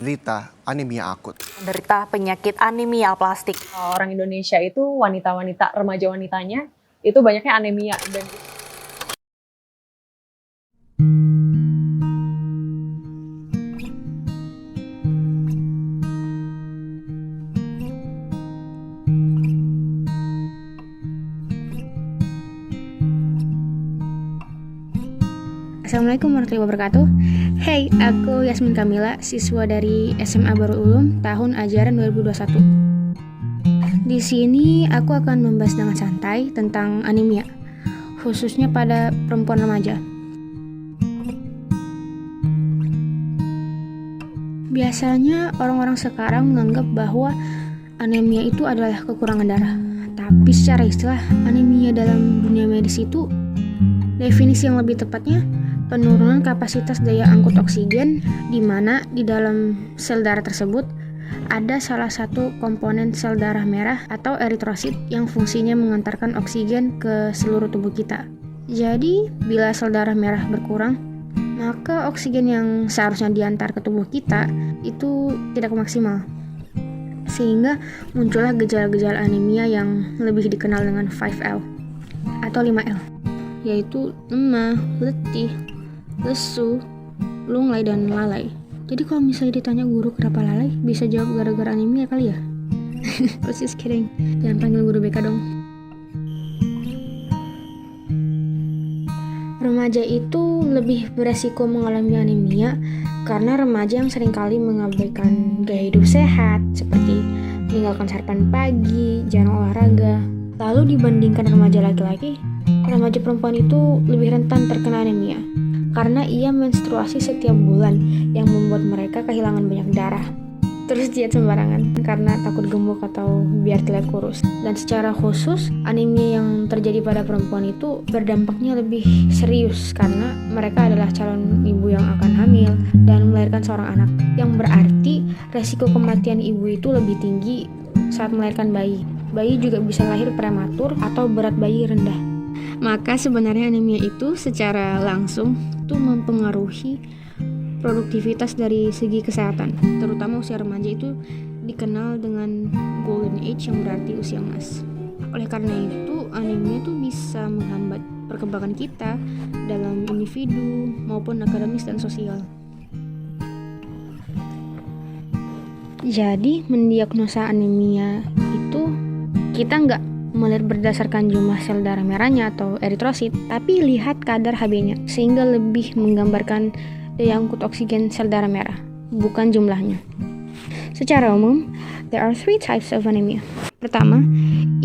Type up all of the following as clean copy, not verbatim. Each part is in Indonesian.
menderita anemia akut. Menderita penyakit anemia aplastik. Orang Indonesia itu wanita-wanita, remaja-wanitanya itu banyaknya anemia dan Assalamualaikum warahmatullahi wabarakatuh. Hey, aku Yasmin Kamila, siswa dari SMA Baru Ulum tahun ajaran 2021. Di sini aku akan membahas dengan santai tentang anemia, khususnya pada perempuan remaja. Biasanya orang-orang sekarang menganggap bahwa anemia itu adalah kekurangan darah. Tapi secara istilah, anemia dalam dunia medis itu definisi yang lebih tepatnya penurunan kapasitas daya angkut oksigen, di mana di dalam sel darah tersebut ada salah satu komponen sel darah merah atau eritrosit yang fungsinya mengantarkan oksigen ke seluruh tubuh kita. Jadi, bila sel darah merah berkurang, maka oksigen yang seharusnya diantar ke tubuh kita itu tidak maksimal. Sehingga muncullah gejala-gejala anemia yang lebih dikenal dengan 5L atau 5L, yaitu lemah, letih, lesu, lunglai, dan lalai. Jadi kalau misalnya ditanya guru kenapa lalai, bisa jawab gara-gara anemia kali ya? Just kidding. Jangan panggil guru BK dong. Remaja itu lebih beresiko mengalami anemia karena remaja yang seringkali mengabaikan gaya hidup sehat seperti meninggalkan sarapan pagi, jarang olahraga. Lalu dibandingkan remaja laki-laki, remaja perempuan itu lebih rentan terkena anemia karena ia menstruasi setiap bulan yang membuat mereka kehilangan banyak darah. Terus diet sembarangan karena takut gemuk atau biar terlihat kurus. Dan secara khusus, anemia yang terjadi pada perempuan itu berdampaknya lebih serius karena mereka adalah calon ibu yang akan hamil dan melahirkan seorang anak. Yang berarti resiko kematian ibu itu lebih tinggi saat melahirkan bayi. Bayi juga bisa lahir prematur atau berat bayi rendah. Maka sebenarnya anemia itu secara langsung itu mempengaruhi produktivitas dari segi kesehatan. Terutama usia remaja itu dikenal dengan golden age yang berarti usia emas. Oleh karena itu, anemia itu bisa menghambat perkembangan kita dalam individu maupun akademis dan sosial. Jadi, mendiagnosa anemia itu kita nggak melihat berdasarkan jumlah sel darah merahnya atau eritrosit, tapi lihat kadar Hb-nya, sehingga lebih menggambarkan daya angkut oksigen sel darah merah, bukan jumlahnya. Secara umum, there are 3 types of anemia. Pertama,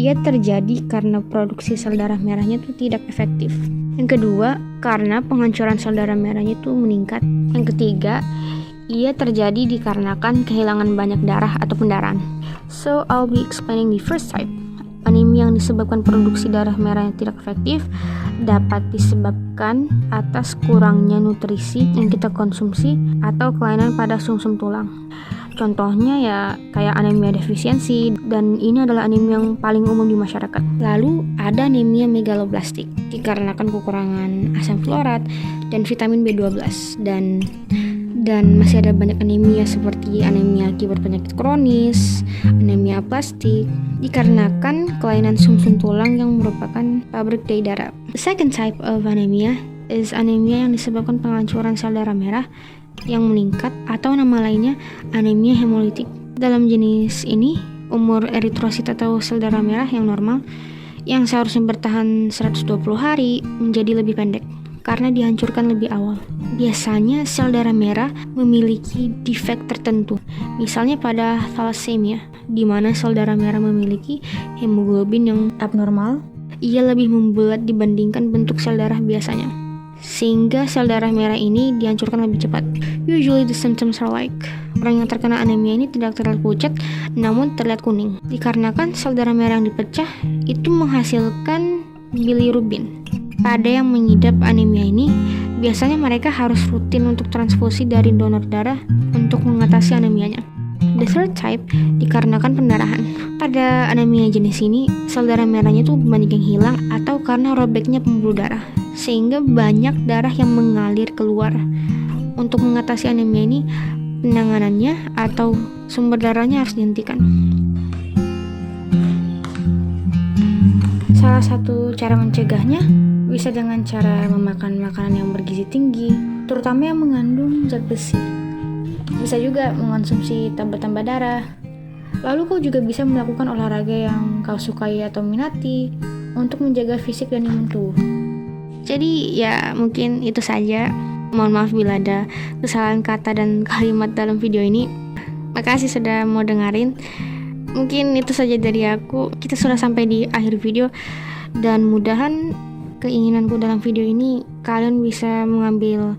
ia terjadi karena produksi sel darah merahnya itu tidak efektif. Yang kedua, karena penghancuran sel darah merahnya itu meningkat. Yang ketiga, ia terjadi dikarenakan kehilangan banyak darah atau pendarahan. So, I'll be explaining the first type. Anemia yang disebabkan produksi darah merah yang tidak efektif dapat disebabkan atas kurangnya nutrisi yang kita konsumsi atau kelainan pada sumsum tulang. Contohnya ya kayak anemia defisiensi, dan ini adalah anemia yang paling umum di masyarakat. Lalu ada anemia megaloblastik dikarenakan kekurangan asam florat dan vitamin B12, dan masih ada banyak anemia seperti anemia akibat penyakit kronis, anemia aplastik, dikarenakan kelainan sumsum tulang yang merupakan pabrik dai darah. The second type of anemia is anemia yang disebabkan penghancuran sel darah merah yang meningkat atau nama lainnya anemia hemolitik. Dalam jenis ini, umur eritrosit atau sel darah merah yang normal yang seharusnya bertahan 120 hari menjadi lebih pendek karena dihancurkan lebih awal. Biasanya sel darah merah memiliki defek tertentu, misalnya pada thalassemia, di mana sel darah merah memiliki hemoglobin yang abnormal. Ia lebih membulat dibandingkan bentuk sel darah biasanya, sehingga sel darah merah ini dihancurkan lebih cepat. Usually the symptoms are like orang yang terkena anemia ini tidak terlihat pucat, namun terlihat kuning, dikarenakan sel darah merah yang dipecah itu menghasilkan bilirubin. Pada yang mengidap anemia ini, biasanya mereka harus rutin untuk transfusi dari donor darah untuk mengatasi anemianya. The third type dikarenakan pendarahan. Pada anemia jenis ini, sel darah merahnya itu banyak yang hilang atau karena robeknya pembuluh darah, sehingga banyak darah yang mengalir keluar. Untuk mengatasi anemia ini, penanganannya atau sumber darahnya harus dihentikan. Salah satu cara mencegahnya bisa dengan cara memakan makanan yang bergizi tinggi, terutama yang mengandung zat besi. Bisa juga mengonsumsi tambah-tambah darah. Lalu kau juga bisa melakukan olahraga yang kau sukai atau minati untuk menjaga fisik dan imun tubuh. Jadi ya mungkin itu saja. Mohon maaf bila ada kesalahan kata dan kalimat dalam video ini. Makasih sudah mau dengerin. Mungkin itu saja dari aku. Kita sudah sampai di akhir video. Dan mudahan keinginanku dalam video ini kalian bisa mengambil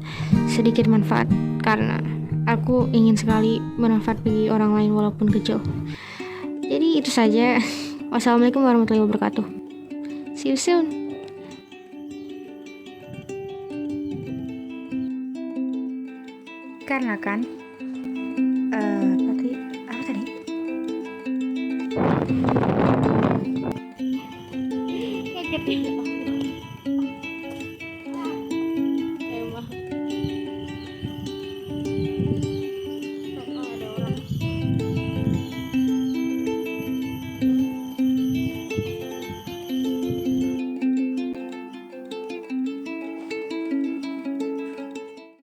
sedikit manfaat. Karena aku ingin sekali bermanfaat bagi orang lain walaupun kecil. Jadi itu saja. Wassalamualaikum warahmatullahi wabarakatuh. See you soon. Karena kan